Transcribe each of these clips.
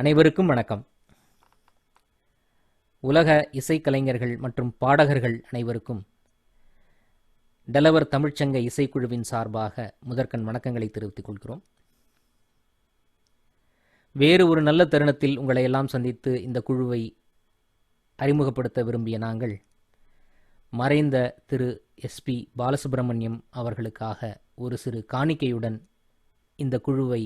அனைவருக்கும் வணக்கம். உலக இசைக்கலைஞர்கள் மற்றும் பாடகர்கள் அனைவருக்கும் டெலவர் தமிழ்ச்சங்க இசைக்குழுவின் சார்பாக முதற்கண் வணக்கங்களை தெரிவித்துக் கொள்கிறோம். வேறு ஒரு நல்ல தருணத்தில் உங்களை எல்லாம் சந்தித்து இந்த குழுவை அறிமுகப்படுத்த விரும்பிய நாங்கள் மறைந்த திரு எஸ்பி பாலசுப்ரமணியம் அவர்களுக்காக ஒரு சிறு காணிக்கையுடன் இந்த குழுவை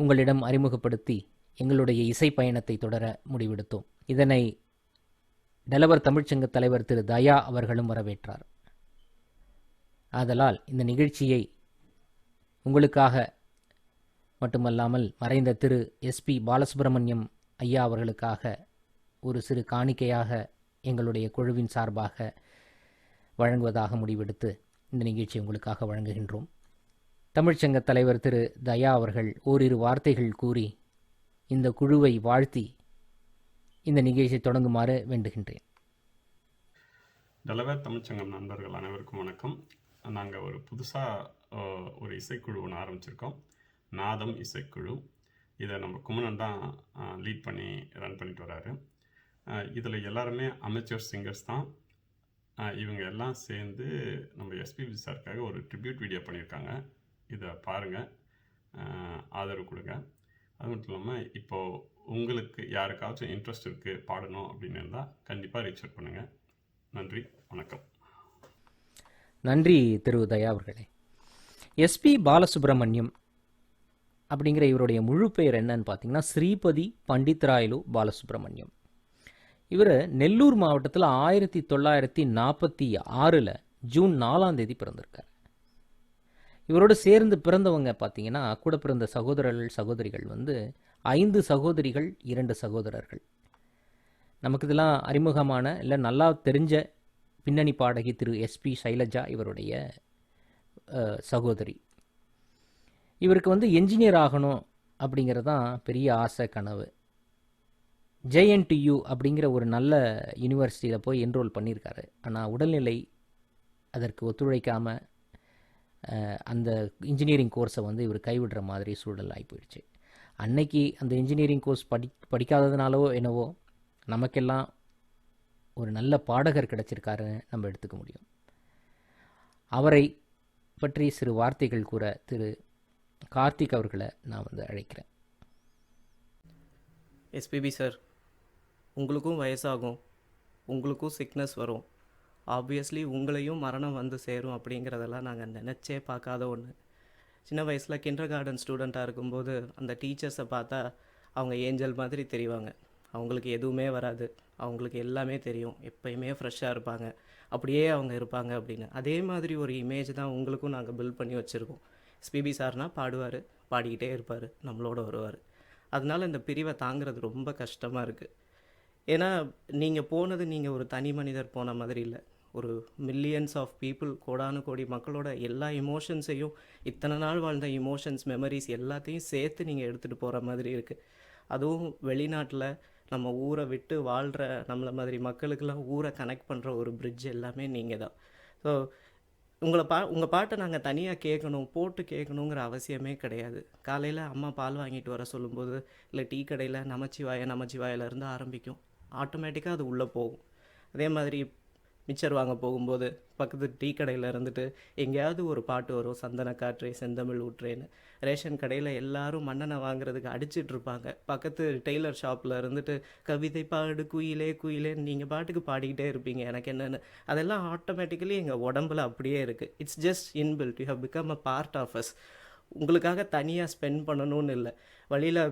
உங்களிடம் அறிமுகப்படுத்தி எங்களுடைய இசை பயணத்தை தொடர முடிவெடுத்தோம். இதனை டெலவர் தமிழ்ச்சங்க தலைவர் திரு தயா அவர்களும் வரவேற்றார். ஆதலால் இந்த நிகழ்ச்சியை உங்களுக்காக மட்டுமல்லாமல் மறைந்த திரு எஸ்பி பாலசுப்ரமணியம் ஐயா அவர்களுக்காக ஒரு சிறு காணிக்கையாக எங்களுடைய குழுவின் சார்பாக வழங்குவதாக முடிவெடுத்து இந்த நிகழ்ச்சியை உங்களுக்காக வழங்குகின்றோம். தமிழ்ச்சங்க தலைவர் திரு தயா அவர்கள் ஓரிரு வார்த்தைகள் கூறி இந்த குழுவை வாழ்த்தி இந்த நிகழ்ச்சியை தொடங்குமாறு வேண்டுகின்றேன். டெலவர் தமிழ்ச்சங்கம் நண்பர்கள் அனைவருக்கும் வணக்கம். நாங்கள் ஒரு புதுசாக ஒரு இசைக்குழு ஒன்று ஆரம்பிச்சிருக்கோம், நாதம் இசைக்குழு. இதை நம்ம குமணன் தான் லீட் பண்ணி ரன் பண்ணிட்டு வராரு. இதில் எல்லாருமே அமெச்சூர் சிங்கர்ஸ் தான். இவங்க எல்லாம் சேர்ந்து நம்ம எஸ்பிபி சாருக்காக ஒரு ட்ரிபியூட் வீடியோ பண்ணியிருக்காங்க. இதை பாருங்கள், ஆதரவு கொடுங்க. அது மட்டும் இல்லாமல் இப்போது உங்களுக்கு யாருக்காச்சும் இன்ட்ரெஸ்ட் இருக்குது பாடணும் அப்படின்னு இருந்தால் கண்டிப்பாக ரீச் அவுட் பண்ணுங்கள். நன்றி, வணக்கம். நன்றி திரு தயா அவர்களே. எஸ்பி பாலசுப்ரமணியம் அப்படிங்கிற இவருடைய முழு பெயர் என்னன்னு பார்த்தீங்கன்னா ஸ்ரீபதி பண்டித்ராயலு பாலசுப்ரமணியம். இவர் நெல்லூர் மாவட்டத்தில் 1946 ஜூன் 4 பிறந்திருக்கார். இவரோடு சேர்ந்து பிறந்தவங்க பார்த்தீங்கன்னா கூட பிறந்த சகோதரிகள் 5 சகோதரிகள் 2 சகோதரர்கள். நமக்கு இதெல்லாம் அறிமுகமான இல்லை நல்லா தெரிஞ்ச பின்னணி பாடகி திரு எஸ்பி சைலஜா இவருடைய சகோதரி. இவருக்கு என்ஜினியர் ஆகணும் அப்படிங்கிறது தான் பெரிய ஆசை, கனவு. JNTU அப்படிங்கிற ஒரு நல்ல யூனிவர்சிட்டியில் போய் என்ரோல் பண்ணியிருக்காரு. ஆனால் உடல்நிலை அதற்கு ஒத்துழைக்காமல் அந்த இன்ஜினியரிங் கோர்ஸை இவர் கைவிடுற மாதிரி சூழல் ஆகி போயிடுச்சு. அன்னைக்கு அந்த இன்ஜினியரிங் கோர்ஸ் படிக்காததுனாலோ என்னவோ நமக்கெல்லாம் ஒரு நல்ல பாடகர் கிடச்சிருக்காருன்னு நம்ம எடுத்துக்க முடியும். அவரை பற்றி சிறு வார்த்தைகள் கூற திரு கார்த்திக் அவர்களை நான் அழைக்கிறேன். எஸ்பிபி சார், உங்களுக்கும் வயசாகும், உங்களுக்கும் சிக்னஸ் வரும். ஆப்வியஸ்லி உங்களையும் மரணம் சேரும் அப்படிங்கிறதெல்லாம் நாங்கள் நினச்சே பார்க்காத ஒன்று. சின்ன வயசில் கிண்டர் கார்டன் ஸ்டூடெண்ட்டாக இருக்கும்போது அந்த டீச்சர்ஸை பார்த்தா அவங்க ஏஞ்சல் மாதிரி தெரிவாங்க. அவங்களுக்கு எதுவுமே வராது, அவங்களுக்கு எல்லாமே தெரியும், எப்பயுமே ஃப்ரெஷ்ஷாக இருப்பாங்க, அப்படியே அவங்க இருப்பாங்க அப்படின்னு. அதே மாதிரி ஒரு இமேஜ் தான் உங்களுக்கும் நாங்கள் பில்ட் பண்ணி வச்சுருக்கோம். எஸ்பிபி சார்னால் பாடுவார், பாடிக்கிட்டே இருப்பார், நம்மளோட வருவார். அதனால் இந்த பிரிவை தாங்கிறது ரொம்ப கஷ்டமாக இருக்குது. ஏன்னா நீங்கள் போனது நீங்கள் ஒரு தனி மனிதர் போன மாதிரி இல்லை, ஒரு மில்லியன்ஸ் ஆஃப் பீப்புள், கோடானு கோடி மக்களோட எல்லா இமோஷன்ஸையும், இத்தனை நாள் வாழ்ந்த இமோஷன்ஸ், மெமரிஸ் எல்லாத்தையும் சேர்த்து நீங்கள் எடுத்துகிட்டு போகிற மாதிரி இருக்குது. அதுவும் வெளிநாட்டில் நம்ம ஊரை விட்டு வாழ்கிற நம்மளை மாதிரி மக்களுக்கெல்லாம் ஊரை கனெக்ட் பண்ணுற ஒரு பிரிட்ஜ் எல்லாமே நீங்கள் தான். ஸோ உங்கள் பாட்டை நாங்கள் தனியாக போட்டு கேட்கணுங்கிற அவசியமே கிடையாது. காலையில் அம்மா பால் வாங்கிட்டு வர சொல்லும்போது, இல்லை டீ கடையில் நமச்சிவாயிலேருந்து ஆரம்பிக்கும், ஆட்டோமேட்டிக்காக அது உள்ளே போகும். அதே மாதிரி மிச்சர் வாங்க போகும்போது பக்கத்து டீ கடையில் இருந்துட்டு எங்கேயாவது ஒரு பாட்டு வரும், சந்தன காற்றே செந்தமிழ் ஊற்றேன்னு. ரேஷன் கடையில் எல்லாரும் மண்ணெண்ணை வாங்குறதுக்கு அடிச்சிட்டு இருப்பாங்க, பக்கத்து டெய்லர் ஷாப்பில் இருந்துட்டு கவிதை பாடு குயிலே குயிலேன்னு நீங்கள் பாட்டுக்கு பாடிக்கிட்டே இருப்பீங்க, எனக்கு என்னென்னு. அதெல்லாம் ஆட்டோமேட்டிக்கலி எங்கள் உடம்புல அப்படியே இருக்குது. It's just inbuilt, you have become a part of us. உங்களுக்காக தனியாக ஸ்பெண்ட் பண்ணணும்னு இல்லை. வழியில்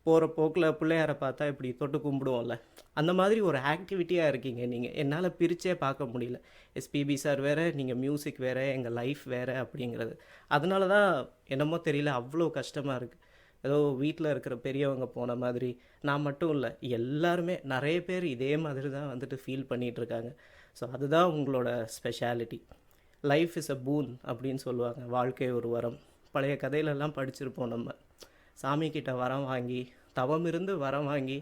போகிற போக்கில் பிள்ளையாரை பார்த்தா இப்படி தொட்டு கும்பிடுவோம்ல, அந்த மாதிரி ஒரு ஆக்டிவிட்டியாக இருக்கீங்க நீங்கள். என்னால் பிரித்தே பார்க்க முடியல. எஸ்பிபி சார் வேறு, நீங்கள் மியூசிக் வேறு, எங்கள் லைஃப் வேறு அப்படிங்கிறது. அதனால தான் என்னமோ தெரியல, அவ்வளோ கஷ்டமாக இருக்குது. ஏதோ வீட்டில் இருக்கிற பெரியவங்க போன மாதிரி நான் மட்டும் இல்லை, எல்லாருமே நிறைய பேர் இதே மாதிரி தான் ஃபீல் பண்ணிகிட்ருக்காங்க. ஸோ அதுதான் உங்களோட ஸ்பெஷாலிட்டி. லைஃப் இஸ் அ பூன் அப்படின்னு சொல்லுவாங்க, வாழ்க்கை ஒரு வரம். பழைய கதையிலெல்லாம் படிச்சிருப்போம் நம்ம. சாமிக்கிட்ட வரம் வாங்கி, தவம் இருந்து வரம் வாங்கி,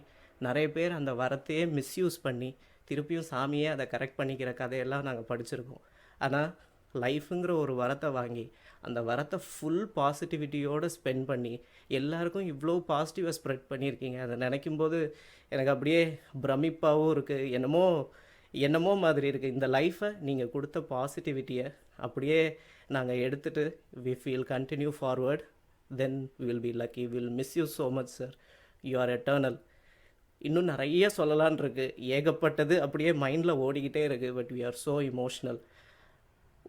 நிறைய பேர் அந்த வரத்தையே மிஸ்யூஸ் பண்ணி திருப்பியும் சாமியே அதை கரெக்ட் பண்ணிக்கிற கதையெல்லாம் நாங்கள் படிச்சிருக்கோம். ஆனால் லைஃபுங்கிற ஒரு வரத்தை வாங்கி அந்த வரத்தை ஃபுல் பாசிட்டிவிட்டியோடு ஸ்பெண்ட் பண்ணி எல்லாருக்கும் இவ்வளோ பாசிட்டிவாக ஸ்ப்ரெட் பண்ணியிருக்கீங்க. அதை நினைக்கும் போது எனக்கு அப்படியே பிரமிப்பாகவும் இருக்குது, என்னமோ மாதிரி இருக்குது. இந்த லைஃப்பை நீங்கள் கொடுத்த பாசிட்டிவிட்டியை அப்படியே நாங்கள் எடுத்துகிட்டு we feel continue forward, then will be lucky. Will miss you so much sir, you are eternal. இன்னும் நிறைய சொல்லலான் இருக்குது, ஏகப்பட்டது அப்படியே மைண்டில் ஓடிக்கிட்டே இருக்குது. But we are so emotional.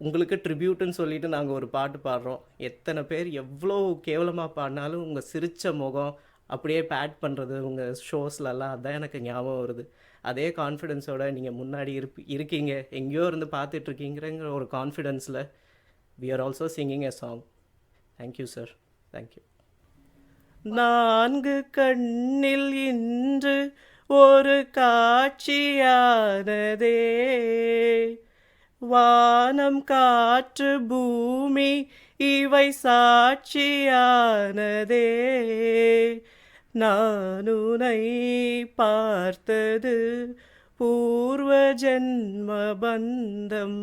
உங்களுக்கு ட்ரிபியூட்டுன்னு சொல்லிட்டு நாங்கள் ஒரு பாட்டு பாடுறோம். எத்தனை பேர் எவ்வளோ கேவலமாக பாடினாலும் உங்கள் சிரித்த முகம் அப்படியே பேட் பண்ணுறது உங்கள் ஷோஸ்லலாம், அதான் எனக்கு ஞாபகம் வருது. அதே கான்ஃபிடென்ஸோட நீங்கள் முன்னாடி இருக்கீங்க, எங்கேயோ இருந்து பார்த்துட்ருக்கீங்கிற ஒரு கான்ஃபிடென்ஸில் we are also singing a song. Thank you sir, thank you. நான்கு கண்ணில் இன்று ஒரு காட்சியானதே, வானம் காற்று பூமி இவை சாட்சியானதே. நான் உன்னை பார்த்தது பூர்வ ஜென்ம பந்தம்,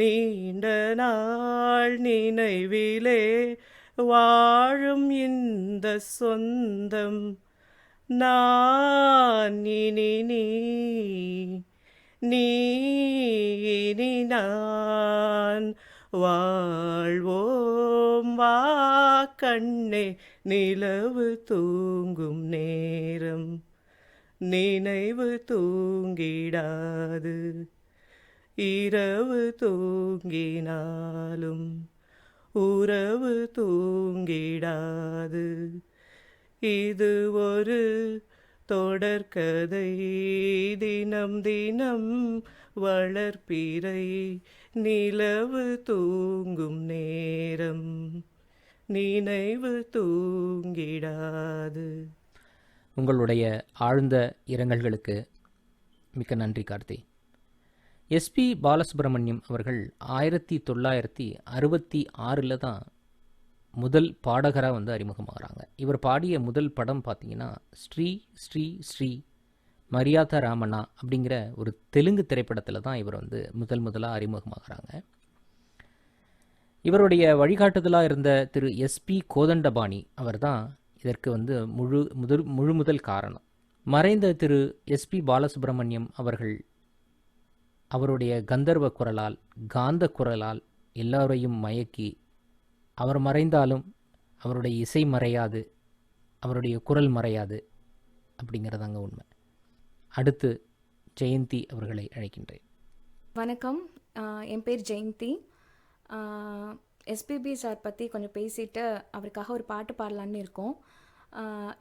நீண்ட நாள் நினைவிலே வாழும் இந்த சொந்தம். நான் இனி நீ இனி நான் வாழ்வோம் வா கண்ணே. நிலவு தூங்கும் நேரம் நினைவு தூங்கிடாது, இரவு தூங்கினாலும் உறவு தூங்கிடாது. இது ஒரு தொடர்கதை, தினம் தினம் வளர்ப்பிறை, நிலவு தூங்கும் நேரம் நினைவு தூங்கிடாது. உங்களுடைய ஆழ்ந்த இரங்கல்களுக்கு மிக்க நன்றி கார்த்தி. எஸ்பி பாலசுப்ரமணியம் அவர்கள் 1966 தான் முதல் பாடகராக வந்து அறிமுகமாகறாங்க. இவர் பாடிய முதல் படம் பார்த்திங்கன்னா ஸ்ரீ ஸ்ரீ ஸ்ரீ மரியாதா ராமண்ணா அப்படிங்கிற ஒரு தெலுங்கு திரைப்படத்தில் தான் இவர் வந்து முதலாக அறிமுகமாகறாங்க. இவருடைய வழிகாட்டுதலாக இருந்த திரு எஸ்பி கோதண்டபாணி அவர் தான் இதற்கு வந்து முதல் காரணம். மறைந்த திரு எஸ்பி பாலசுப்ரமணியம் அவர்கள் அவருடைய கந்தர்வ குரலால், காந்த குரலால் எல்லோரையும் மயக்கி, அவர் மறைந்தாலும் அவருடைய இசை மறையாது, அவருடைய குரல் மறையாது அப்படிங்கிறதாங்க உண்மை. அடுத்து ஜெயந்தி அவர்களை அழைக்கின்றேன். வணக்கம், என் பேர் ஜெயந்தி. எஸ்பிபி சார் பற்றி கொஞ்சம் பேசிட்டு அவருக்காக ஒரு பாட்டு பாடலான்னு இருக்கோம்.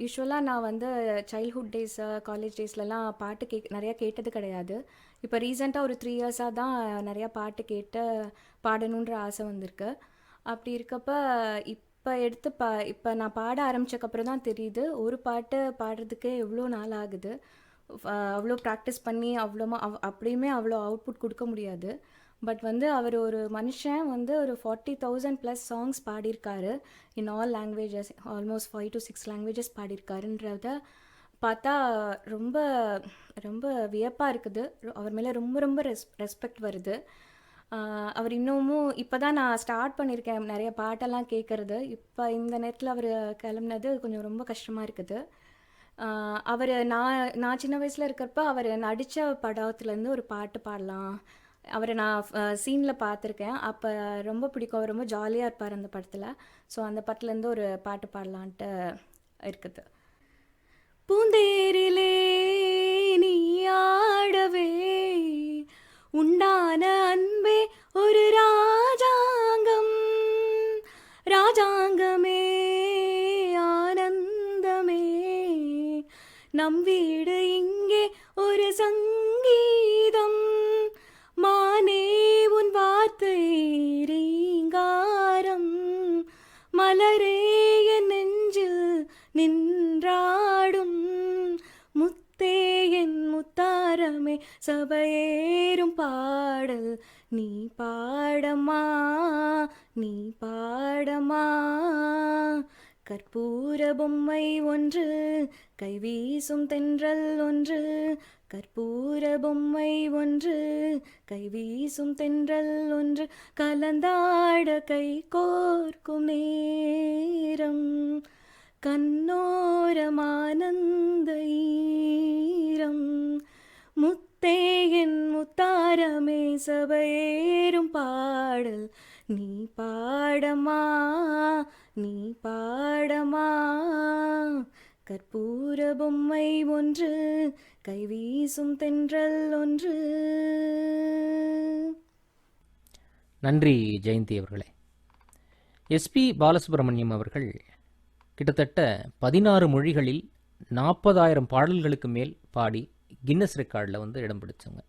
யூஸ்வலாக நான் வந்து சைல்ட்ஹுட் டேஸ், காலேஜ் டேஸ்லலாம் பாட்டு நிறையா கேட்டது கிடையாது. இப்போ ரீசெண்டாக ஒரு 3 இயர்ஸாக தான் நிறையா பாட்டு கேட்டு பாடணுன்ற ஆசை வந்திருக்கு. அப்படி இருக்கப்போ இப்போ நான் பாட ஆரம்பித்தக்கப்புறம் தான் தெரியுது, ஒரு பாட்டு பாடுறதுக்கு எவ்வளோ நாள் ஆகுது. அவ்வளோ ப்ராக்டிஸ் பண்ணி அப்படியுமே அவ்வளோ அவுட்புட் கொடுக்க முடியாது. பட் வந்து அவர் ஒரு மனுஷன் வந்து ஒரு 40,000+ சாங்ஸ் பாடியிருக்காரு in all languages, almost 5 to 6 languages பாடியிருக்காருன்றத பார்த்தா ரொம்ப ரொம்ப வியப்பாக இருக்குது. அவர் மேலே ரொம்ப ரொம்ப ரெஸ்பெக்ட் வருது. அவர் இன்னமும் இப்போ தான் நான் ஸ்டார்ட் பண்ணியிருக்கேன் நிறைய பாட்டெல்லாம் கேட்குறது. இப்போ இந்த நேரத்தில் அவர் கிளம்புனது கொஞ்சம் ரொம்ப கஷ்டமாக இருக்குது. அவர் நான் சின்ன வயசில் இருக்கிறப்ப அவர் நடித்த படத்துலேருந்து ஒரு பாட்டு பாடலாம். அவரை நான் சீனில் பார்த்துருக்கேன், அப்போ ரொம்ப பிடிக்கும். அவர் ரொம்ப ஜாலியாக இருப்பார் அந்த படத்தில். ஸோ அந்த படத்துலேருந்து ஒரு பாட்டு பாடலான்ட்டு இருக்குது. பூந்தேரிலே நீ ஆடவே உண்டான அன்பே ஒரு ராஜாங்கம், ராஜாங்கமே ஆனந்தமே, நம் வீடு இங்கே ஒரு சங்கீதம், மானே உன் வார்த்தை ரீங்காரம், மலரே என் நெஞ்சில் நின்றாடும், முத்தே என் முத்தாரமே சபையேறும் பாடல் நீ பாடமா, நீ பாடமா, கற்பூர பொம்மை ஒன்று கைவீசும் தென்றல் ஒன்று கற்பூர பொம்மை ஒன்று கைவீசும் தென்றல் ஒன்று கலந்தாட கை கோர்க்கும் நேரம் கண்ணோரமானந்த ஈரம் முத்தே என் முத்தாரமே சபையேறும் பாடல் நீ பாடமா நீ பாடமா கற்பூர பொம்மை ஒன்று கைவீசும் தென்றல் ஒன்று. நன்றி ஜெயந்தி அவர்களே. எஸ்பி பாலசுப்ரமணியம் அவர்கள் கிட்டத்தட்ட 16 மொழிகளில் 40,000 பாடல்களுக்கு மேல் பாடி கின்னஸ் ரெக்கார்டில் வந்து இடம் பிடிச்சவங்க.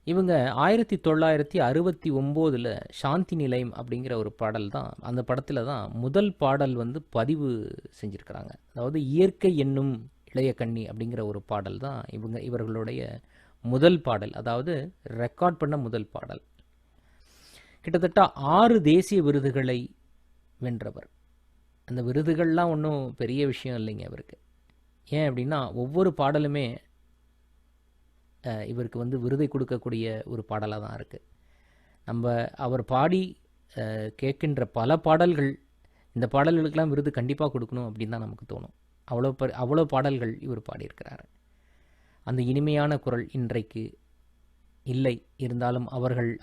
இவங்க 1969 சாந்தி நிலையம் அப்படிங்கிற ஒரு பாடல் தான், அந்த படத்தில் தான் முதல் பாடல் வந்து பதிவு செஞ்சுருக்கிறாங்க. அதாவது இயற்கை என்னும் இளைய கண்ணி அப்படிங்கிற ஒரு பாடல் தான் இவர்களுடைய முதல் பாடல், அதாவது ரெக்கார்ட் பண்ண முதல் பாடல். கிட்டத்தட்ட 6 தேசிய விருதுகளை வென்றவர். அந்த விருதுகள்லாம் ஒன்றும் பெரிய விஷயம் இல்லைங்க இவருக்கு. ஏன் அப்படின்னா ஒவ்வொரு பாடலுமே இவருக்கு வந்து விருதை கொடுக்கக்கூடிய ஒரு பாடலாக தான் இருக்குது. நம்ம அவர் பாடி கேட்கின்ற பல பாடல்கள், இந்த பாடல்களுக்கெல்லாம் விருது கண்டிப்பாக கொடுக்கணும் அப்படின்னு தான் நமக்கு தோணும். அவ்வளோ பாடல்கள் இவர் பாடியிருக்கிறார். அந்த இனிமையான குரல் இன்றைக்கு இல்லை, இருந்தாலும்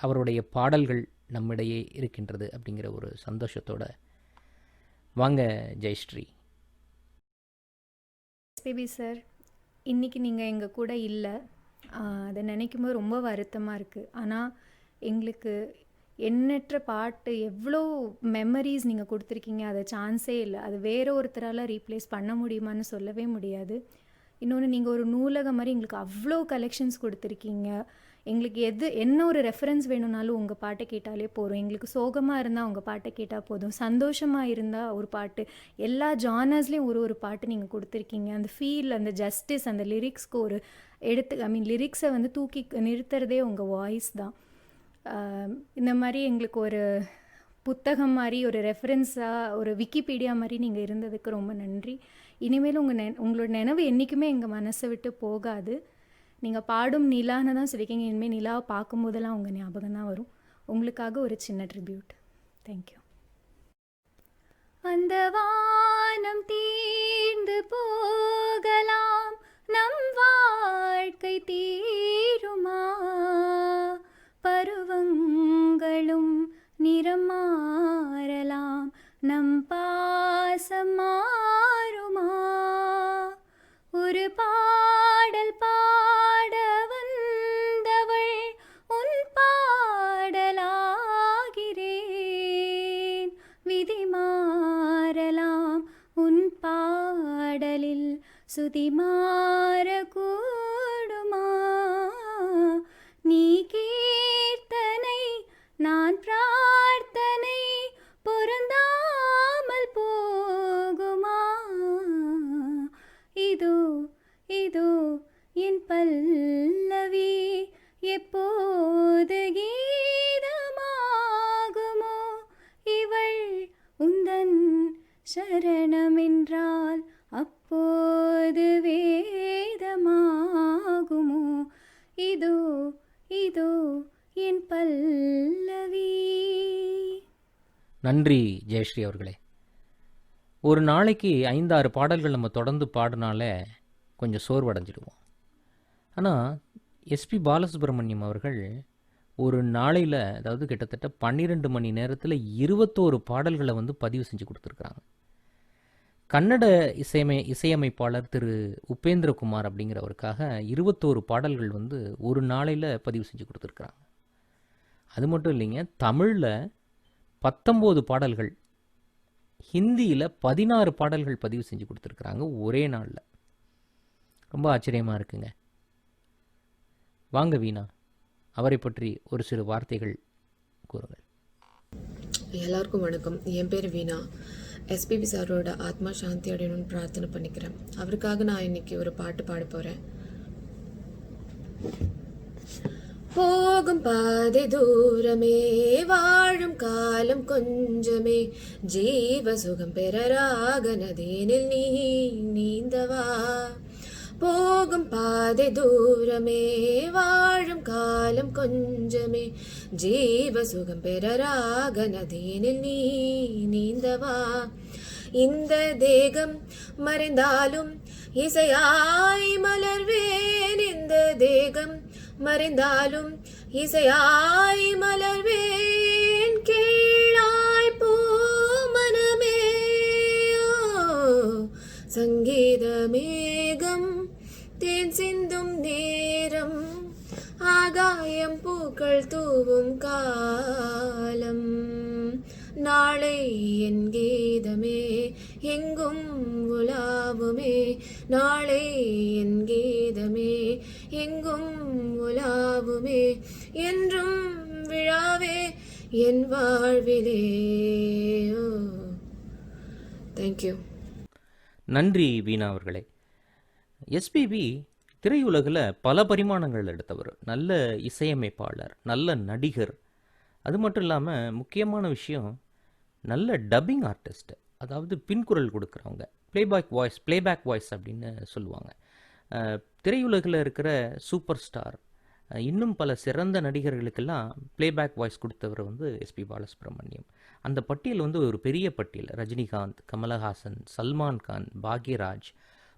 அவருடைய பாடல்கள் நம்மிடையே இருக்கின்றது அப்படிங்கிற ஒரு சந்தோஷத்தோட வாங்க ஜெயஸ்ரீ. எஸ்பிபி சார், இன்றைக்கி நீங்கள் எங்கள் கூட இல்லை, அதை நினைக்கும்போது ரொம்ப வருத்தமாக இருக்குது. ஆனால் எங்களுக்கு எண்ணற்ற பாட்டு, எவ்வளோ மெமரிஸ் நீங்கள் கொடுத்துருக்கீங்க, அது சான்ஸே இல்லை. அது வேறு ஒருத்தரால் ரீப்ளேஸ் பண்ண முடியுமான்னு சொல்லவே முடியாது. இன்னொன்று, நீங்கள் ஒரு நூலகம் மாதிரி எங்களுக்கு அவ்வளோ கலெக்ஷன்ஸ் கொடுத்துருக்கீங்க. எங்களுக்கு என்ன ஒரு ரெஃபரன்ஸ் வேணும்னாலும் உங்கள் பாட்டை கேட்டாலே போதும். எங்களுக்கு சோகமாக இருந்தால் உங்கள் பாட்டை கேட்டால் போதும், சந்தோஷமாக இருந்தால் ஒரு பாட்டு, எல்லா ஜானர்ஸ்லேயும் ஒரு பாட்டு நீங்கள் கொடுத்துருக்கீங்க. அந்த ஃபீல், அந்த ஜஸ்டிஸ், அந்த லிரிக்ஸ்க்கு ஒரு லிரிக்ஸை வந்து தூக்கி நிறுத்துறதே உங்கள் வாய்ஸ் தான். இந்த மாதிரி எங்களுக்கு ஒரு புத்தகம் மாதிரி, ஒரு ரெஃபரன்ஸாக, ஒரு விக்கிபீடியா மாதிரி நீங்கள் இருந்ததுக்கு ரொம்ப நன்றி. இனிமேல் உங்களோட நினைவு என்றைக்குமே எங்கள் மனசை விட்டு போகாது. நீங்கள் பாடும் நிலான்னு தான் சொல்லியிருக்கீங்க. இனிமேல் நிலாவை பார்க்கும்போதெல்லாம் உங்கள் ஞாபகம் தான் வரும். உங்களுக்காக ஒரு சின்ன ட்ரிபியூட். தேங்க்யூ. அந்த வானம் தீர்ந்து போகலாம், நம் வாழ்க்கை தீருமா, பருவங்களும் நிறம் மாறலாம், நம் பாசம் மாறுமா, ஒரு பாடல் பாட வந்தவள் உன் பாடலாகிறேன், விதி மாறலாம் உன் பாடலில் சுதி மாறக்கூடுமா, நீ கீர்த்தனை நான் பிரார்த்தனை பொருந்தாமல் போகுமா, இதோ இதோ என் பல்லவி எப்போது கீதமாகுமோ, இவள் உந்தன் சரணமென்றால் அப்போது வேதமாகுமோ, இதோ இதோ என் பல்லவி. நன்றி ஜெயஸ்ரீ அவர்களே. ஒரு நாளைக்கு 5-6 பாடல்கள் நம்ம தொடர்ந்து பாடினாலே கொஞ்சம் சோர்வடைஞ்சிடுவோம். ஆனால் எஸ்பி பாலசுப்ரமணியம் அவர்கள் ஒரு நாளையில், அதாவது கிட்டத்தட்ட 12 மணி நேரத்தில் 21 பாடல்களை வந்து பதிவு செஞ்சு கொடுத்துருக்குறாங்க. கன்னட இசையமைப்பாளர் திரு உபேந்திரகுமார் அப்படிங்கிறவருக்காக 21 பாடல்கள் வந்து ஒரு நாளையில் பதிவு செஞ்சு கொடுத்துருக்குறாங்க. அது மட்டும் இல்லைங்க, தமிழில் 19 பாடல்கள், ஹிந்தியில் 16 பாடல்கள் பதிவு செஞ்சு கொடுத்துருக்குறாங்க ஒரே நாளில். ரொம்ப ஆச்சரியமாக இருக்குங்க. வாங்க வீணா, அவரை பற்றி ஒரு சில வார்த்தைகள் கூறுங்கள். எல்லாருக்கும் வணக்கம். என் பேர் வீணா. எஸ்பிபி சாரோட ஆத்மா சாந்தி அடையணும்னு பிரார்த்தனை பண்ணிக்கிறேன். அவருக்காக நான் இன்னைக்கு ஒரு பாட்டு பாட போகிறேன். போகும் பாதை தூரமே, வாழும் காலம் கொஞ்சமே ஜீவ சுகம் பெற ராக நதியினில் நீ நீந்தவா. போகும் பாதை தூரமே வாழும் காலம் கொஞ்சமே ஜீவ சுகம் பெற ராக நதியினில் நீ நீந்தவா. இந்த தேகம் மறைந்தாலும் இசையாய் மலர்வேன். இந்த தேகம் மறைந்தாலும் இசையாய் மலர்வேன். கீழாய் போ மனமே சங்கீத மேகம் தேன் சிந்தும் நேரம் ஆகாயம் பூக்கள் தூவும் காலம். நாளை என் கீதமே எங்கும் உலாவுமே. நாளை என் கீதமே எங்கும் உலாவுமே. என்றும் விழாவே என் வாழ்விலே. தேங்க்யூ. நன்றி வீணா அவர்களே. எஸ்பிபி திரையுலகில் பல பரிமாணங்கள் எடுத்தவர். நல்ல இசையமைப்பாளர், நல்ல நடிகர். அது மட்டும் இல்லாமல் முக்கியமான விஷயம், நல்ல டப்பிங் ஆர்டிஸ்ட். அதாவது பின்குரல் கொடுக்குறவங்க, பிளேபேக் வாய்ஸ் அப்படின்னு சொல்லுவாங்க. திரையுலகில் இருக்கிற சூப்பர் ஸ்டார், இன்னும் பல சிறந்த நடிகர்களுக்கெல்லாம் பிளேபேக் வாய்ஸ் கொடுத்தவர் வந்து எஸ்பி பாலசுப்ரமணியம். அந்த பட்டியல் வந்து ஒரு பெரிய பட்டியல். ரஜினிகாந்த், கமலஹாசன், சல்மான் கான், பாக்யராஜ்,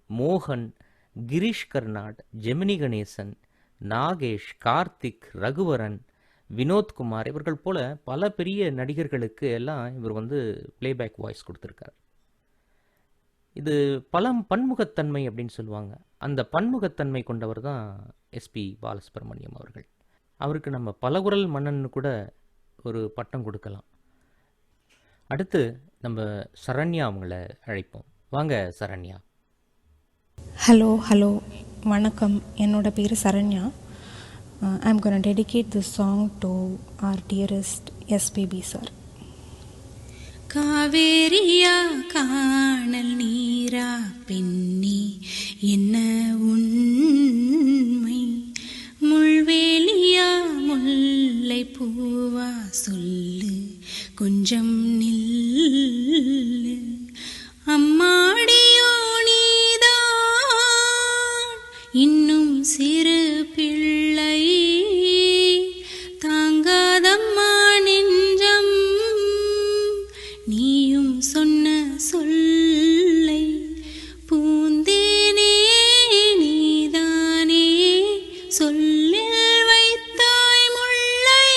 மோகன், கிரீஷ் கர்நாட், ஜெமினி கணேசன், நாகேஷ், கார்த்திக், ரகுவரன், வினோத்குமார், இவர்கள் போல பல பெரிய நடிகர்களுக்கு எல்லாம் இவர் வந்து பிளேபேக் வாய்ஸ் கொடுத்துருக்கார். இது பன்முகத்தன்மை அப்படின்னு சொல்லுவாங்க. அந்த பன்முகத்தன்மை கொண்டவர் தான் எஸ்பி பாலசுப்ரமணியம் அவர்கள். அவருக்கு நம்ம பலகுரல் மன்னன்னு கூட ஒரு பட்டம் கொடுக்கலாம். அடுத்து நம்ம சரண்யா அவங்கள அழைப்போம். வாங்க சரண்யா. ஹலோ வணக்கம். என்னோட பேர் Saranya. I'm gonna dedicate this song to our dearest SPB sir. காவேரியா காணல் நீரா பெண்ணி என்ன உண்மை, முள்வேலியா முல்லை பூவா சொல்லு கொஞ்சம் நில்லு, அம்மாடியோ நீதான் இன்னும் சிறு பிள்ளை, தாங்காதம்மா நெஞ்சம் நீயும் சொன்ன சொல்லை, பூந்தேனே நீதானே சொல்லில் வைத்தாய் முல்லை,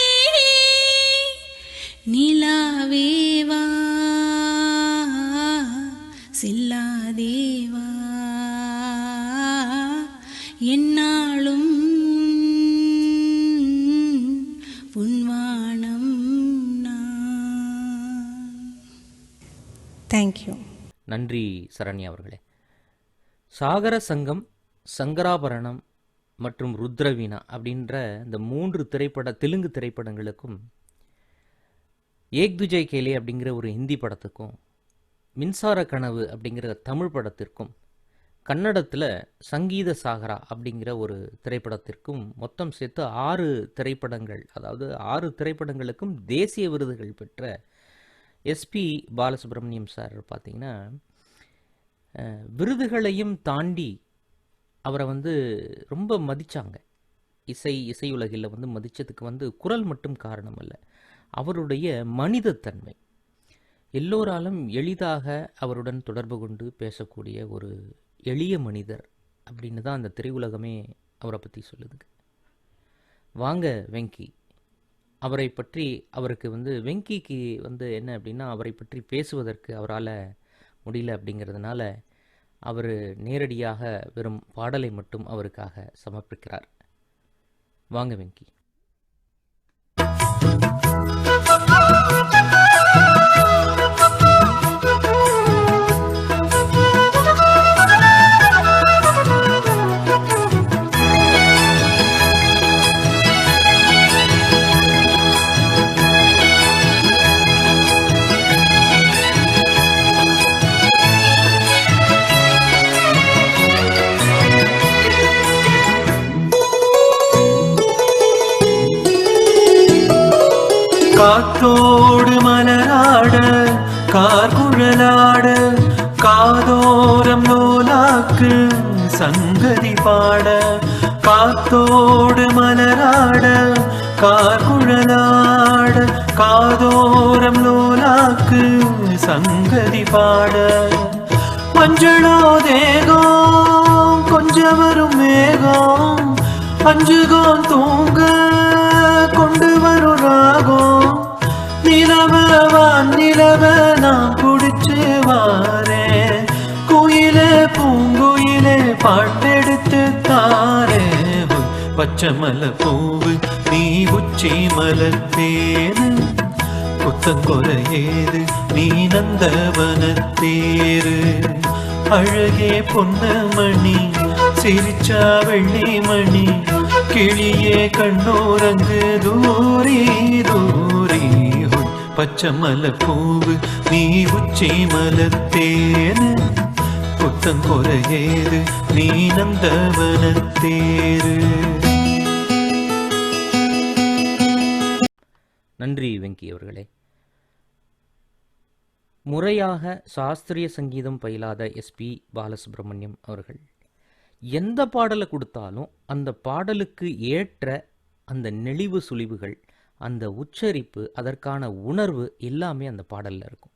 நிலாவேவா சில்லாதேவா என்னாலும் புன்வானம் நான். தேங்க்யூ. நன்றி சரண்யா அவர்களே. சாகர சங்கம், சங்கராபரணம் மற்றும் ருத்ரவீணா அப்படின்ற இந்த 3 தெலுங்கு திரைப்படங்களுக்கும், ஏக் துஜை கேலே அப்படிங்கிற ஒரு ஹிந்தி படத்துக்கும், மின்சார கனவு அப்படிங்கிற தமிழ் படத்திற்கும், கன்னடத்தில் சங்கீத சாகரா அப்படிங்கிற ஒரு திரைப்படத்திற்கும் மொத்தம் சேர்த்து 6 திரைப்படங்கள், அதாவது 6 திரைப்படங்களுக்கும் தேசிய விருதுகள் பெற்ற எஸ்பி பாலசுப்ரமணியம் சார் பார்த்திங்கன்னா, விருதுகளையும் தாண்டி அவரை வந்து ரொம்ப மதித்தாங்க. இசையுலகில் வந்து மதித்ததுக்கு வந்து குரல் மட்டும் காரணம் அல்ல, அவருடைய மனிதத்தன்மை. எல்லோராலும் எளிதாக அவருடன் தொடர்பு கொண்டு பேசக்கூடிய ஒரு எளிய மனிதர் அப்படின்னு தான் அந்த திரையுலகமே அவரை பற்றி சொல்லுதுங்க. வாங்க வெங்கி, அவரை பற்றி அவருக்கு வந்து வெங்கிக்கு வந்து என்ன அப்படின்னா, அவரை பற்றி பேசுவதற்கு அவரால் முடியல அப்படிங்கிறதுனால அவர் நேரடியாக வெறும் பாடலை மட்டும் அவருக்காக சமர்ப்பிக்கிறார். வாங்க வெங்கி. காத்தோடு மலராட கார்குழலாட காதோரம் நூலாக்கு சங்கதி பாட காத்தோடு மலராட கார்குழலாட காதோரம் நூலாக்கு சங்கதி பாட மஞ்சளோ தேகம் கொஞ்சம் வரும் மேகம் அஞ்சுகோம் தூங்க கொண்டு வரும் ராகம் நிலவ நான் குடிச்சு வாரேன் குயிலே பூங்குயிலே பாட்டெடுத்து தாரே பச்சை மலை பூவு நீ உச்சி மலத்தேனு புத்தங்கொலையேது நீ நந்தவனத்தேரு அழகே பொன்னமணி சிரிச்சா வெள்ளி மணி கிளியே கண்ணோரங்கு தூரி தூரி பச்சை மலை பூவு நீ உச்சி மலத்தேனு புத்தங்கொலையேது நீ நந்தவனத்தேரு. நன்றி வெங்கி அவர்களே. முறையாக சாஸ்திரிய சங்கீதம் பயிலாத எஸ்பி பாலசுப்ரமணியம் அவர்கள் எந்த பாடலை கொடுத்தாலும் அந்த பாடலுக்கு ஏற்ற அந்த நெளிவு சுழிவுகள், அந்த உச்சரிப்பு, அதற்கான உணர்வு எல்லாமே அந்த பாடலில் இருக்கும்.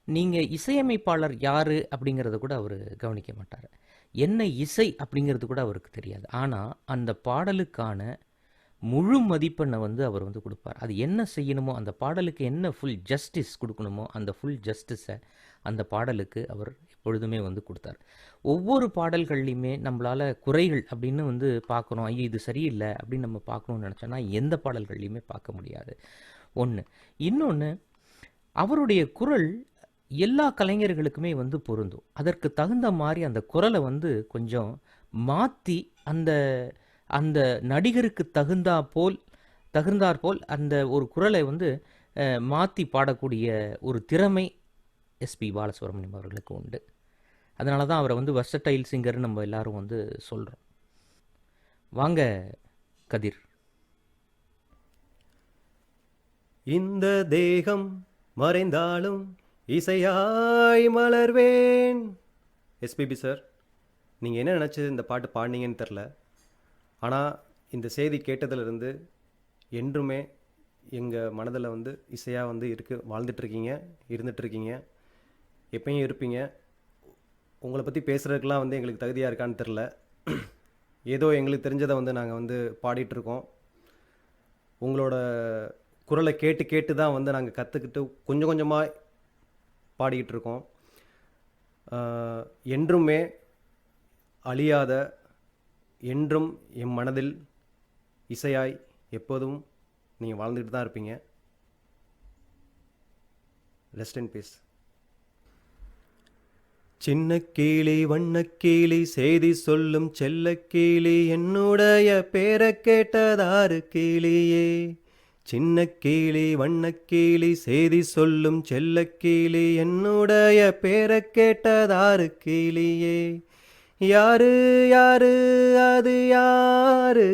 நீங்கள் இசையமைப்பாளர் யார் அப்படிங்கிறத கூட அவர் கவனிக்க மாட்டார். என்ன இசை அப்படிங்கிறது கூட அவருக்கு தெரியாது. ஆனால் அந்த பாடலுக்கான முழு மதிப்பெண்ணை அவர் கொடுப்பார். அது என்ன செய்யணுமோ, அந்த பாடலுக்கு என்ன ஃபுல் ஜஸ்டிஸ் கொடுக்கணுமோ அந்த ஃபுல் ஜஸ்டிஸை அந்த பாடலுக்கு அவர் எப்பொழுதுமே கொடுத்தார். ஒவ்வொரு பாடல்கள்லையுமே நம்மளால் குறைகள் அப்படின்னு பார்க்குறோம், ஐயோ இது சரியில்லை அப்படின்னு நம்ம பார்க்கணுன்னு நினச்சோன்னா எந்த பாடல்கள்லையுமே பார்க்க முடியாது. ஒன்று. இன்னொன்று, அவருடைய குரல் எல்லா கலைஞர்களுக்குமே பொருந்தும். அதற்கு தகுந்த மாதிரி அந்த குரலை கொஞ்சம் மாற்றி அந்த அந்த நடிகருக்கு தகுந்தாற் போல் அந்த ஒரு குரலை மாற்றி பாடக்கூடிய ஒரு திறமை எஸ்பி பாலசுப்ரமணியம் அவர்களுக்கு உண்டு. அதனால தான் அவரை வெர்சடைல் சிங்கர்னு நம்ம எல்லாரும் சொல்கிறோம். வாங்க கதிர். இந்த தேகம் மறைந்தாலும் இசையாய் மலர்வேன். எஸ்பிபி சார், நீங்கள் என்ன நினச்சி இந்த பாட்டு பாடினீங்கன்னு தெரில. ஆனால் இந்த செய்தி கேட்டதிலிருந்து என்றுமே எங்கள் மனதில் இசையாக வாழ்ந்துட்டுருக்கீங்க, இருந்துகிட்ருக்கீங்க, எப்பயும் இருப்பீங்க. உங்களை பற்றி பேசுகிறதுக்கெலாம் எங்களுக்கு தகுதியாக இருக்கான்னு தெரில. ஏதோ எங்களுக்கு தெரிஞ்சதை நாங்கள் பாடிட்டுருக்கோம். உங்களோட குரலை கேட்டு தான் நாங்கள் கற்றுக்கிட்டு கொஞ்சம் கொஞ்சமாக பாடிக்கிட்டு இருக்கோம். என்றுமே அழியாத, என்றும் என் மனதில் இசையாய் எப்போதும் நீங்கள் வாழ்ந்துக்கிட்டு தான் இருப்பீங்க. Rest in peace. சின்ன கிளி வண்ணக்கிளி செய்தி சொல்லும் செல்ல கிளி என்னுடைய பேரை கேட்டதாறு கிளியே. சின்ன கிளி வண்ணக்கிளி செய்தி சொல்லும் செல்ல கிளி என்னுடைய பேரை கேட்டதாறு கிளியே. யாரு யாரு அது யாரு,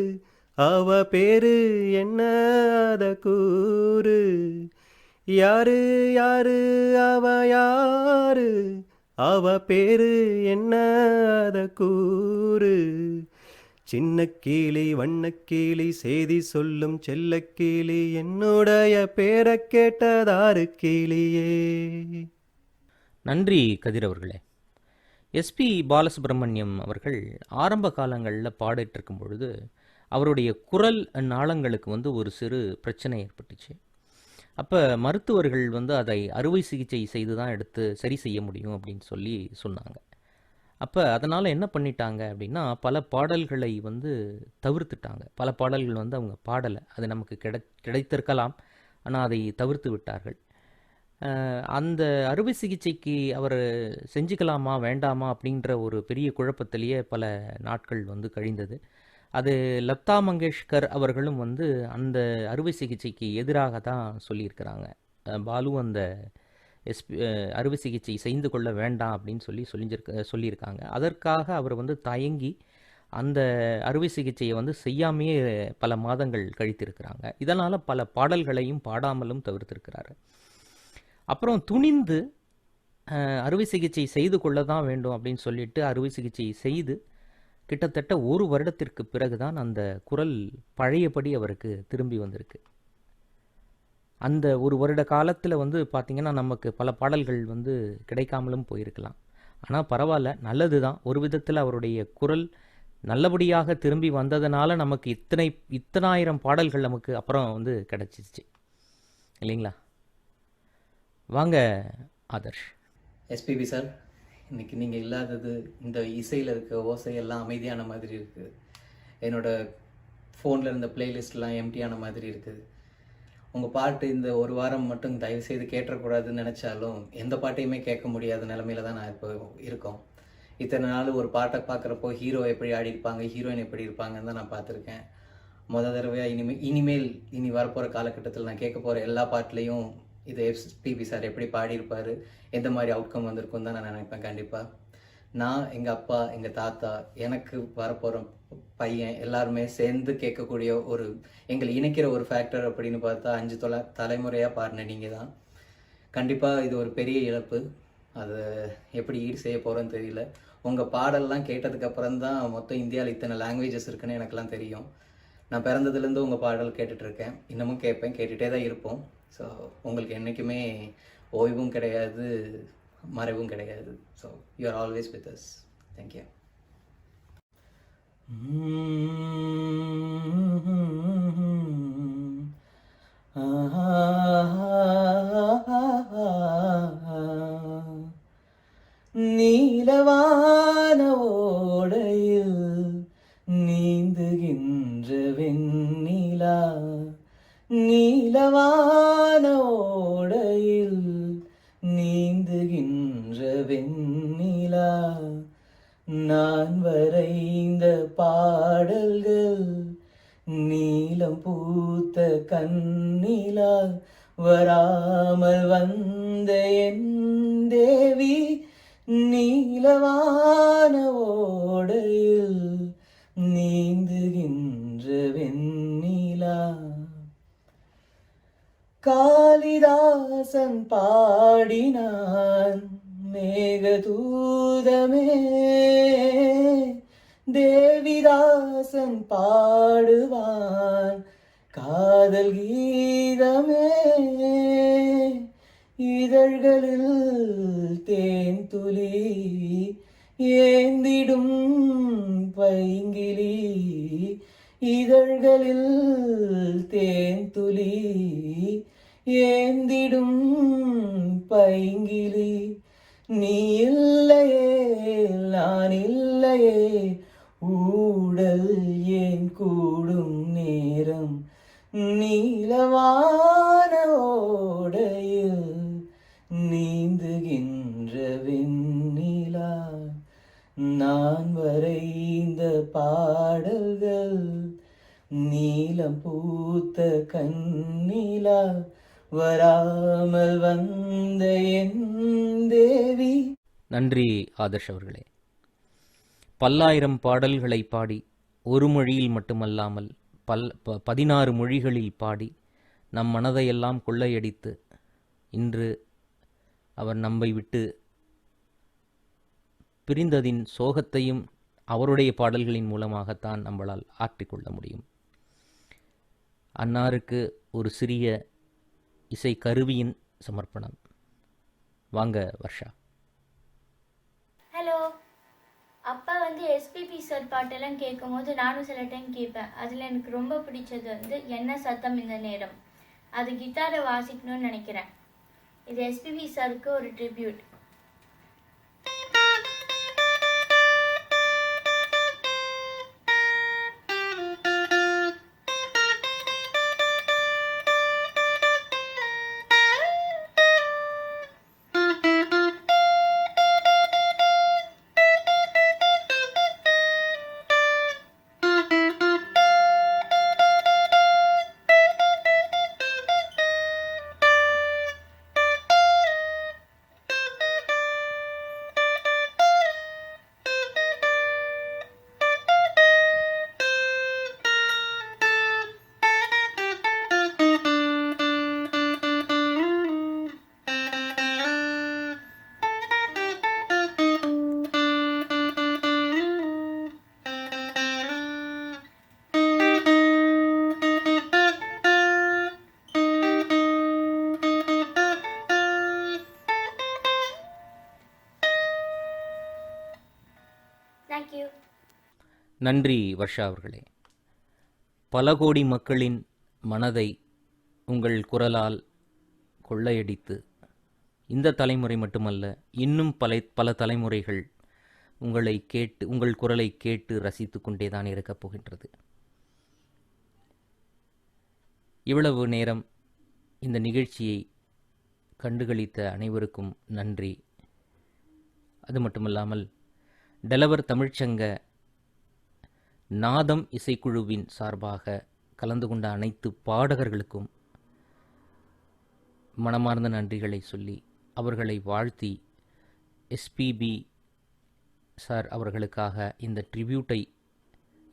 அவ பேரு என்ன அத கூறு. யாரு யாரு அவ யாரு, அவ பேரு என்ன அத கூறு. சின்ன கிளி வண்ணக்கிளி செய்தி சொல்லும் செல்ல கிளி என்னுடைய பேரை கேட்டதாறு கிளியே. நன்றி கதிர் அவர்களே. எஸ்பி பாலசுப்ரமணியம் அவர்கள் ஆரம்ப காலங்களில் பாடிட்டு இருக்கும் பொழுது அவருடைய குரல் நாளங்களுக்கு ஒரு சிறு பிரச்சனை ஏற்பட்டுச்சு. அப்போ மருத்துவர்கள் அதை அறுவை சிகிச்சை செய்து தான் எடுத்து சரி செய்ய முடியும் அப்படின்னு சொன்னாங்க. அப்போ அதனால் என்ன பண்ணிட்டாங்க அப்படின்னா, பல பாடல்களை தவிர்த்துட்டாங்க. பல பாடல்கள் அவங்க பாடலை, அது நமக்கு கிடைத்திருக்கலாம், ஆனால் அதை தவிர்த்து விட்டார்கள். அந்த அறுவை சிகிச்சைக்கு அவர் செஞ்சுக்கலாமா வேண்டாமா அப்படின்ற ஒரு பெரிய குழப்பத்திலேயே பல நாட்கள் கழிந்தது. அது லதா மங்கேஷ்கர் அவர்களும் அந்த அறுவை சிகிச்சைக்கு எதிராக தான் சொல்லியிருக்கிறாங்க. பாலு அந்த அறுவை சிகிச்சை செய்து கொள்ள வேண்டாம் அப்படின்னு சொல்லியிருக்காங்க. அதற்காக அவர் தயங்கி அந்த அறுவை சிகிச்சையை வந்து செய்யாமையே பல மாதங்கள் கழித்திருக்கிறாங்க. இதனால் பல பாடல்களையும் பாடாமலும் தவிர்த்திருக்கிறாரு. அப்புறம் துணிந்து அறுவை சிகிச்சை செய்து கொள்ள தான் வேண்டும் அப்படின்னு சொல்லிட்டு அறுவை சிகிச்சை செய்து கிட்டத்தட்ட 1 வருடத்திற்கு பிறகுதான் அந்த குரல் பழையபடி அவருக்கு திரும்பி வந்திருக்கு. அந்த 1 வருட காலத்தில் வந்து பார்த்திங்கன்னா நமக்கு பல பாடல்கள் வந்து கிடைக்காமலும் போயிருக்கலாம். ஆனால் பரவாயில்ல, நல்லது தான். ஒரு விதத்தில் அவருடைய குரல் நல்லபடியாக திரும்பி வந்ததுனால நமக்கு இத்தனாயிரம் பாடல்கள் நமக்கு அப்புறம் வந்து கிடச்சிருச்சு இல்லைங்களா? வாங்க ஆதர்ஷ். எஸ்பிபி சார், இன்னைக்கு நீங்கள் இல்லாதது இந்த இசையில் இருக்க ஓசையெல்லாம் அமைதியான மாதிரி இருக்குது. என்னோடய ஃபோனில் இருந்த பிளேலிஸ்ட்லாம் எம்டியான மாதிரி இருக்குது. உங்கள் பாட்டு இந்த 1 வாரம் மட்டும் தயவுசெய்து கேட்டக்கூடாதுன்னு நினச்சாலும் எந்த பாட்டையுமே கேட்க முடியாத நிலமையில தான் நான் இப்போ இருக்கோம். இத்தனை நாள் ஒரு பாட்டை பார்க்குறப்போ ஹீரோ எப்படி ஆடி இருப்பாங்க, ஹீரோயின் எப்படி இருப்பாங்கன்னு தான் நான் பார்த்துருக்கேன். தடவையாக இனி வரப்போகிற காலகட்டத்தில் நான் கேட்க போகிற எல்லா பாட்டுலேயும் இது எஸ்பிபி சார் எப்படி பாடியிருப்பார், எந்த மாதிரி அவுட்கம் வந்திருக்கும் தான் நான் நினைப்பேன். கண்டிப்பாக நான், எங்கள் அப்பா, எங்கள் தாத்தா, எனக்கு வரப்போகிற பையன் எல்லாருமே சேர்ந்து கேட்கக்கூடிய எங்களை இணைக்கிற ஒரு ஃபேக்டர் அப்படின்னு பார்த்தா 5 தலைமுறையாக பாடின நீங்கள் தான். கண்டிப்பாக இது ஒரு பெரிய இழப்பு. அதை எப்படி ஈடு செய்ய போகிறோன்னு தெரியல. உங்கள் பாடல்லாம் கேட்டதுக்கப்புறம் தான் மொத்தம் இந்தியாவில் இத்தனை லாங்குவேஜஸ் இருக்குன்னு எனக்கெல்லாம் தெரியும். நான் பிறந்ததுலேருந்து உங்கள் பாடல் கேட்டுட்ருக்கேன், இன்னமும் கேட்பேன், கேட்டுகிட்டே தான் இருப்போம். ஸோ உங்களுக்கு என்றைக்குமே ஓய்வும் கிடையாது, மறைவும் கிடையாது. So you are always with us. Thank you. நீலவான ஓடையில் நீந்துகின்ற வெண்ணிலா, நீலவான ஓடையில் நீந்துகின்ற வெண்ணிலா, நான் வரைந்த பாடல்கள் நீலம் பூத்த கண்ணிலா, வராமல் வந்த என் தேவி, நீலவான ஓடையில் நீந்துகின்ற வெண்ணிலா. காளிதாசன் பாடினான் மேகதூதமே, தேவிதாசன் பாடுவான் காதல் கீதமே, இதழ்களில் தேன் துளி ஏந்திடும் பைங்கிளி, இதழ்களில் தேன் துளி ஏந்திடும் பைங்கிளி, நீ இல்லையே நான் இல்லையே, ஊடல் ஏன் கூடும் நேரம், நீலவான ஓடையில் நீந்துகின்ற வெண்ணிலா, நான் வரைந்த பாடல்கள் நீலம் பூத்த கண்ணிலா, வராமல் வந்த என் தேவி. நன்றி ஆதர்ஷ் அவர்களே. பல்லாயிரம் பாடல்களை பாடி ஒரு மொழியில் மட்டுமல்லாமல் 16 மொழிகளில் பாடி நம் மனதையெல்லாம் கொள்ளையடித்து இன்று அவர் நம்மை விட்டு பிரிந்ததின் சோகத்தையும் அவருடைய பாடல்களின் மூலமாகத்தான் நம்மளால் ஆற்றிக்கொள்ள முடியும். அன்னாருக்கு ஒரு சிறிய இசை கருவியின் சமர்ப்பணம். வாங்க வர்ஷா. ஹலோ. அப்பா எஸ்பிபி சார் பாட்டெல்லாம் கேட்கும் போது நானும் சில டைம் கேட்பேன். அதில் எனக்கு ரொம்ப பிடிச்சது என்ன சத்தம் இந்த நேரம். அது கிட்டாரை வாசிக்கணும்னு நினைக்கிறேன். இது எஸ்பிபி சாருக்கு ஒரு ட்ரிபியூட். நன்றி வர்ஷா அவர்களே. பல கோடி மக்களின் மனதை உங்கள் குரலால் கொள்ளையடித்து இந்த தலைமுறை மட்டுமல்ல, இன்னும் பல தலைமுறைகள் உங்கள் குரலை கேட்டு ரசித்து கொண்டே தான் இருக்கப் போகின்றது. இவ்வளவு நேரம் இந்த நிகழ்ச்சியை கண்டுகளித்த அனைவருக்கும் நன்றி. அது மட்டுமல்லாமல் டெலவர் தமிழ்ச்சங்க நாதம் இசைக்குழுவின் சார்பாக கலந்து கொண்ட அனைத்து பாடகர்களுக்கும் மனமார்ந்த நன்றிகளை சொல்லி அவர்களை வாழ்த்தி, எஸ்பிபி சார் அவர்களுக்காக இந்த ட்ரிபியூட்டை,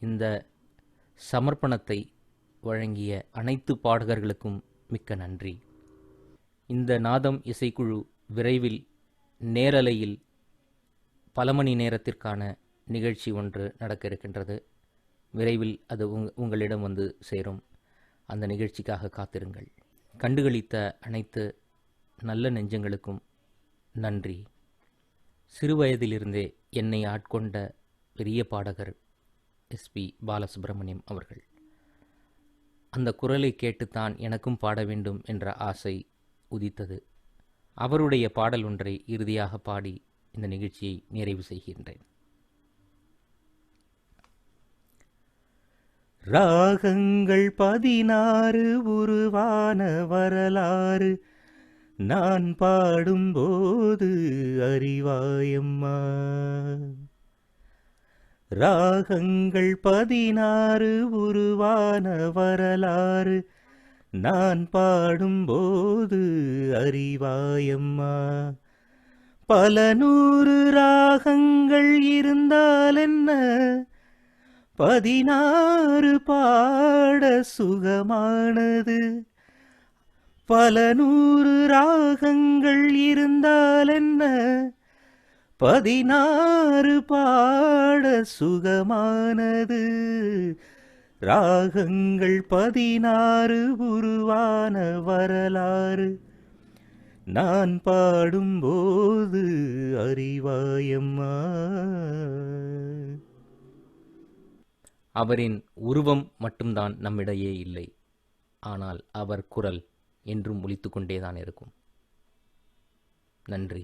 இந்த சமர்ப்பணத்தை வழங்கிய அனைத்து பாடகர்களுக்கும் மிக்க நன்றி. இந்த நாதம் இசைக்குழு விரைவில் நேரலையில் பல மணி நேரத்திற்கான நிகழ்ச்சி ஒன்று நடக்க இருக்கின்றது. விரைவில் அது உங்களிடம் வந்து சேரும். அந்த நிகழ்ச்சிக்காக காத்திருங்கள். கண்டுகளித்த அனைத்து நல்ல நெஞ்சங்களுக்கும் நன்றி. சிறுவயதிலிருந்தே என்னை ஆட்கொண்ட பெரிய பாடகர் எஸ்பி பாலசுப்ரமணியம் அவர்கள். அந்த குரலை கேட்டுத்தான் எனக்கும் பாட வேண்டும் என்ற ஆசை உதித்தது. அவருடைய பாடல் ஒன்றை இறுதியாக பாடி இந்த நிகழ்ச்சியை நிறைவு செய்கின்றேன். ராகங்கள் 16 உருவான வரலாறு நான் பாடும்போது அறிவாயம்மா. ராகங்கள் 16 உருவான வரலாறு நான் பாடும்போது அறிவாயம்மா. பல 100 ராகங்கள் இருந்தால் என்ன, 16 பாட சுகமானது. பல 100 ராகங்கள் இருந்தால் என்ன, 16 பாட சுகமானது. ராகங்கள் 16 உருவான வரலாறு நான் பாடும்போது அறிவாயம்மா. அவரின் உருவம் மட்டும்தான் நம்மிடையே இல்லை, ஆனால் அவர் குரல் என்றும் ஒலித்து கொண்டேதான் இருக்கும். நன்றி.